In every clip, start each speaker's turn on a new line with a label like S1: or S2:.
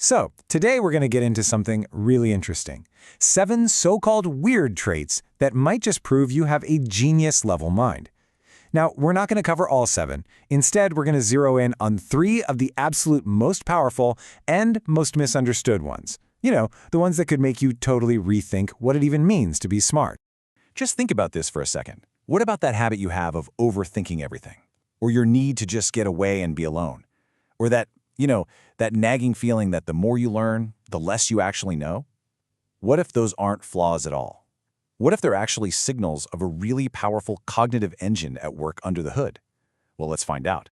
S1: So, today we're going to get into something really interesting. 7 so-called weird traits that might just prove you have a genius-level mind. Now, we're not going to cover all 7. Instead, we're going to zero in on 3 of the absolute most powerful and most misunderstood ones. You know, the ones that could make you totally rethink what it even means to be smart.
S2: Just think about this for a second. What about that habit you have of overthinking everything? Or your need to just get away and be alone? Or that nagging feeling that the more you learn, the less you actually know? What if those aren't flaws at all? What if they're actually signals of a really powerful cognitive engine at work under the hood? Well, let's find out.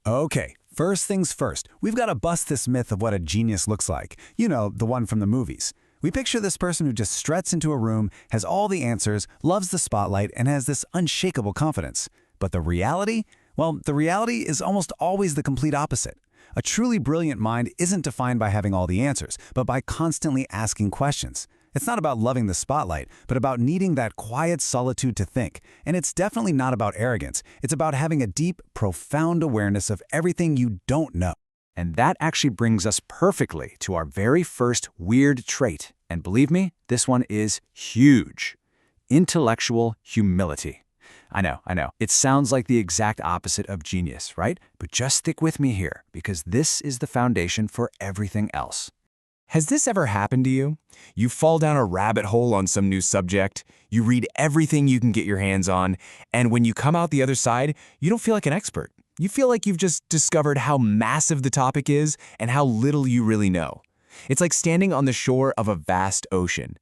S3: Okay, first things first, we've got to bust this myth of what a genius looks like. You know, the one from the movies. We picture this person who just struts into a room, has all the answers, loves the spotlight, and has this unshakable confidence. But the reality? Well, the reality is almost always the complete opposite. A truly brilliant mind isn't defined by having all the answers, but by constantly asking questions. It's not about loving the spotlight, but about needing that quiet solitude to think. And it's definitely not about arrogance. It's about having a deep, profound awareness of everything you don't know.
S2: And that actually brings us perfectly to our very first weird trait. And believe me, this one is huge. Intellectual humility. I know. It sounds like the exact opposite of genius, right? But just stick with me here, because this is the foundation for everything else. Has this ever happened to you? You fall down a rabbit hole on some new subject, you read everything you can get your hands on, and when you come out the other side, you don't feel like an expert. You feel like you've just discovered how massive the topic is and how little you really know. It's like standing on the shore of a vast ocean.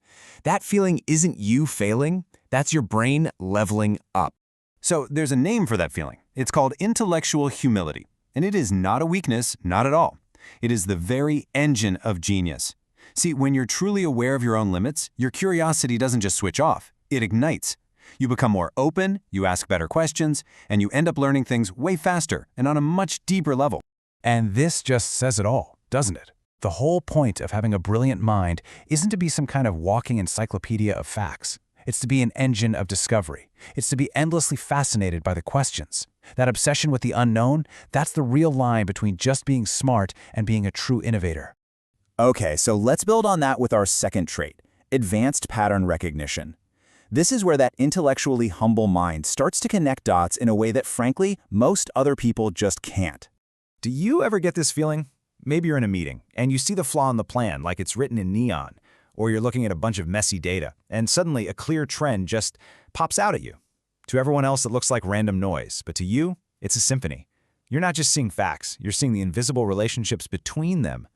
S2: That feeling isn't you failing, that's your brain leveling up.
S3: So there's a name for that feeling. It's called intellectual humility. And it is not a weakness, not at all. It is the very engine of genius. See, when you're truly aware of your own limits, your curiosity doesn't just switch off, it ignites. You become more open, you ask better questions, and you end up learning things way faster and on a much deeper level.
S2: And this just says it all, doesn't it? The whole point of having a brilliant mind isn't to be some kind of walking encyclopedia of facts. It's to be an engine of discovery. It's to be endlessly fascinated by the questions. That obsession with the unknown, that's the real line between just being smart and being a true innovator.
S4: Okay, so let's build on that with our second trait, advanced pattern recognition. This is where that intellectually humble mind starts to connect dots in a way that, frankly, most other people just can't.
S2: Do you ever get this feeling? Maybe you're in a meeting, and you see the flaw in the plan like it's written in neon, or you're looking at a bunch of messy data, and suddenly a clear trend just pops out at you. To everyone else, it looks like random noise, but to you, it's a symphony. You're not just seeing facts, you're seeing the invisible relationships between them.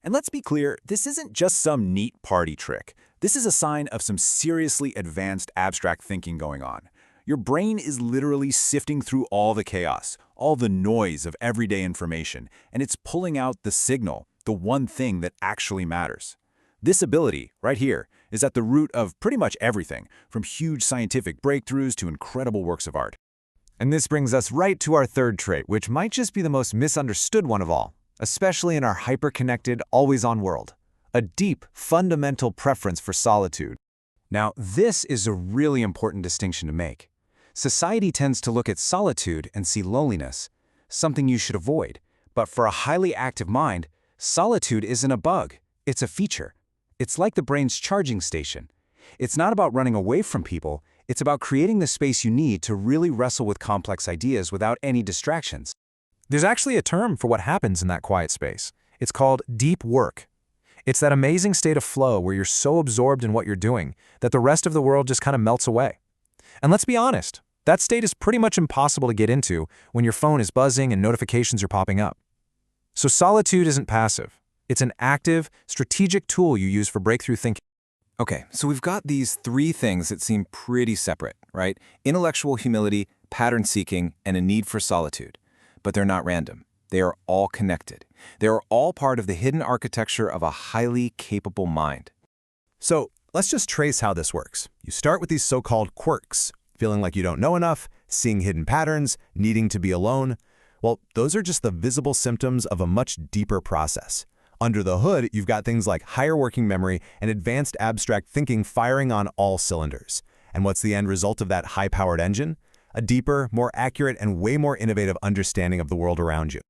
S4: And let's be clear, this isn't just some neat party trick. This is a sign of some seriously advanced abstract thinking going on. Your brain is literally sifting through all the chaos, all the noise of everyday information, and it's pulling out the signal, the one thing that actually matters. This ability, right here, is at the root of pretty much everything, from huge scientific breakthroughs to incredible works of art.
S1: And this brings us right to our third trait, which might just be the most misunderstood one of all, especially in our hyper-connected, always-on world. A deep, fundamental preference for solitude. Now, this is a really important distinction to make. Society tends to look at solitude and see loneliness, something you should avoid. But for a highly active mind, solitude isn't a bug, it's a feature. It's like the brain's charging station. It's not about running away from people, it's about creating the space you need to really wrestle with complex ideas without any distractions. There's actually a term for what happens in that quiet space. It's called deep work. It's that amazing state of flow where you're so absorbed in what you're doing that the rest of the world just kind of melts away. And let's be honest, that state is pretty much impossible to get into when your phone is buzzing and notifications are popping up. So solitude isn't passive. It's an active, strategic tool you use for breakthrough thinking. Okay, so we've got these 3 things that seem pretty separate, right? Intellectual humility, pattern seeking, and a need for solitude. But they're not random. They are all connected. They are all part of the hidden architecture of a highly capable mind.
S3: So let's just trace how this works. You start with these so-called quirks, feeling like you don't know enough, seeing hidden patterns, needing to be alone. Well, those are just the visible symptoms of a much deeper process. Under the hood, you've got things like higher working memory and advanced abstract thinking firing on all cylinders. And what's the end result of that high-powered engine? A deeper, more accurate, and way more innovative understanding of the world around you.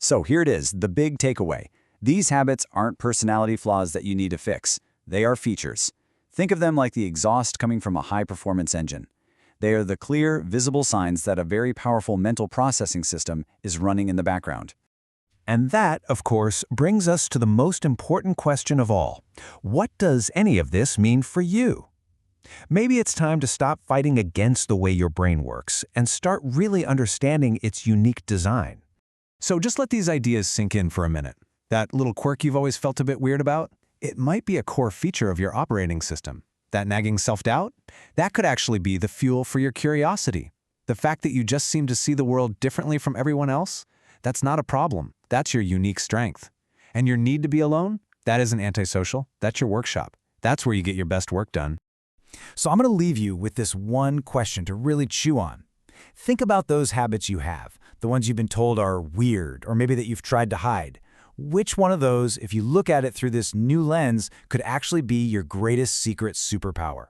S2: So here it is, the big takeaway. These habits aren't personality flaws that you need to fix. They are features. Think of them like the exhaust coming from a high-performance engine. They are the clear, visible signs that a very powerful mental processing system is running in the background.
S1: And that, of course, brings us to the most important question of all. What does any of this mean for you? Maybe it's time to stop fighting against the way your brain works and start really understanding its unique design. So just let these ideas sink in for a minute. That little quirk you've always felt a bit weird about? It might be a core feature of your operating system. That nagging self-doubt? That could actually be the fuel for your curiosity. The fact that you just seem to see the world differently from everyone else? That's not a problem. That's your unique strength. And your need to be alone? That isn't antisocial. That's your workshop. That's where you get your best work done.
S3: So I'm going to leave you with this one question to really chew on. Think about those habits you have, the ones you've been told are weird, or maybe that you've tried to hide. Which one of those, if you look at it through this new lens, could actually be your greatest secret superpower?